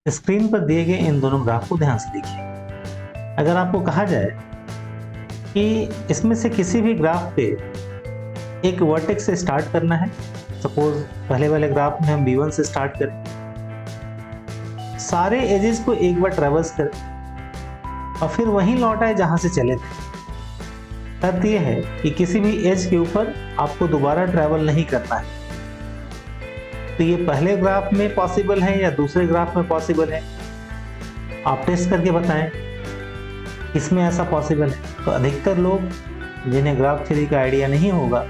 Screen पर दिए गए इन दोनों ग्राफ को ध्यान से देखिए। अगर आपको कहा जाए कि इसमें से किसी भी ग्राफ पे एक वर्टेक्स से स्टार्ट करना है, सपोज पहले वाले ग्राफ में हम B1 से स्टार्ट करें, सारे एजेस को एक बार ट्रेवर्स करें और फिर वहीं लौट आए जहां से चले थे। शर्त यह है कि किसी भी एज के ऊपर आपको दोबारा ट्रैवल नहीं करना है। तो ये पहले ग्राफ में पॉसिबल है या दूसरे ग्राफ में पॉसिबल है, आप टेस्ट करके बताएं इसमें ऐसा पॉसिबल है। तो अधिकतर लोग जिन्हें ग्राफ थ्योरी का आइडिया नहीं होगा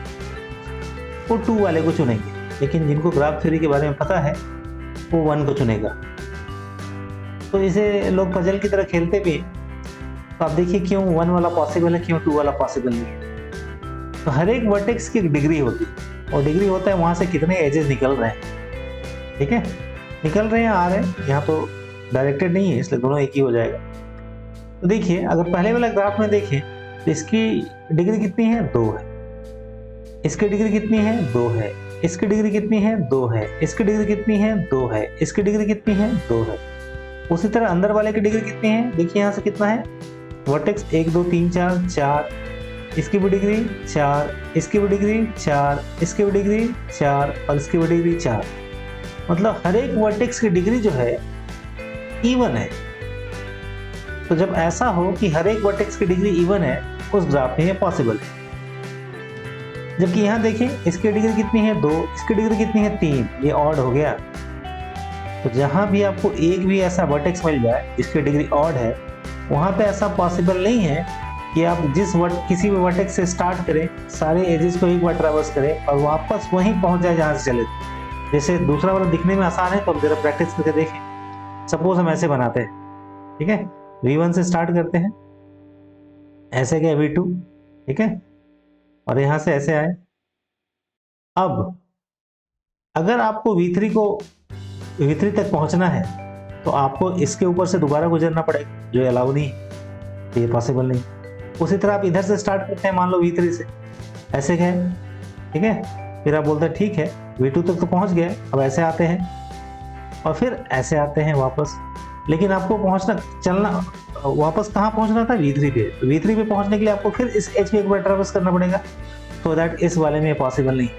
वो 2 वाले को चुनेंगे, लेकिन जिनको ग्राफ थ्योरी के बारे में पता है वो 1 को चुनेगा। तो इसे लोग पजल की तरह खेलते भी हैं। तो आप देखिए क्यों 1 वाला पॉसिबल है, क्यों 2 वाला पॉसिबल नहीं है। तो हर एक वर्टेक्स की डिग्री होती है और डिग्री होता है वहां से कितने एजेस निकल रहे हैं। ठीक है, निकल रहे हैं, आ रहे हैं, यहाँ तो डायरेक्टेड नहीं है इसलिए दोनों एक ही हो जाएगा। तो देखिए अगर पहले वाला ग्राफ में देखें तो इसकी डिग्री कितनी है, 2 है। इसकी डिग्री कितनी है, 2 है। इसकी डिग्री कितनी है, 2 है। इसकी डिग्री कितनी है, 2 है। इसकी डिग्री कितनी है, 2 है। उसी तरह अंदर वाले की डिग्री कितनी है, देखिए यहाँ से कितना है, वर्टेक्स 1 2 3 4 4, इसकी भी डिग्री 4, इसकी भी डिग्री 4, इसकी भी डिग्री 4 और इसकी भी डिग्री 4। मतलब हर एक वर्टेक्स की डिग्री जो है इवन है। तो जब ऐसा हो कि हर एक वर्टेक्स की डिग्री इवन है उस ग्राफ में ये पॉसिबल है। जबकि यहाँ देखिए इसकी डिग्री कितनी है, 2, इसकी डिग्री कितनी है, 3, ये ऑड हो गया। तो जहां भी आपको एक भी ऐसा वर्टेक्स मिल जाए जिसकी डिग्री ऑड है, वहां पे ऐसा पॉसिबल नहीं है कि आप किसी भी वर्टेक्स से स्टार्ट करें, सारे एजेस को एक बार ट्रैवर्स करें और वापस वहीं पहुंच जाए जहां से चले थे। जैसे दूसरा वाला दिखने में आसान है तो अब जरा प्रैक्टिस करके देखें। सपोज हम ऐसे बनाते हैं, ठीक है, V1 से स्टार्ट करते हैं, ऐसे गए V2, ठीक है, और यहां से ऐसे आए। अब अगर आपको V3 तक पहुंचना है तो आपको इसके ऊपर से दोबारा गुजरना पड़ेगा, जो अलाउ नहीं है, तो ये पॉसिबल नहीं। उसी तरह आप इधर से स्टार्ट करते हैं, मान लो V3 से, ऐसे गए, ठीक है, फिर आप बोलते हैं ठीक है V2 तक तो पहुंच गए, अब ऐसे आते हैं और फिर ऐसे आते हैं वापस। लेकिन आपको वापस कहाँ पहुंचना था, V3 पे। V3 पे पहुंचने के लिए आपको फिर इस एज पे एक बार ट्रैवर्स करना पड़ेगा, तो दैट इस वाले में पॉसिबल नहीं।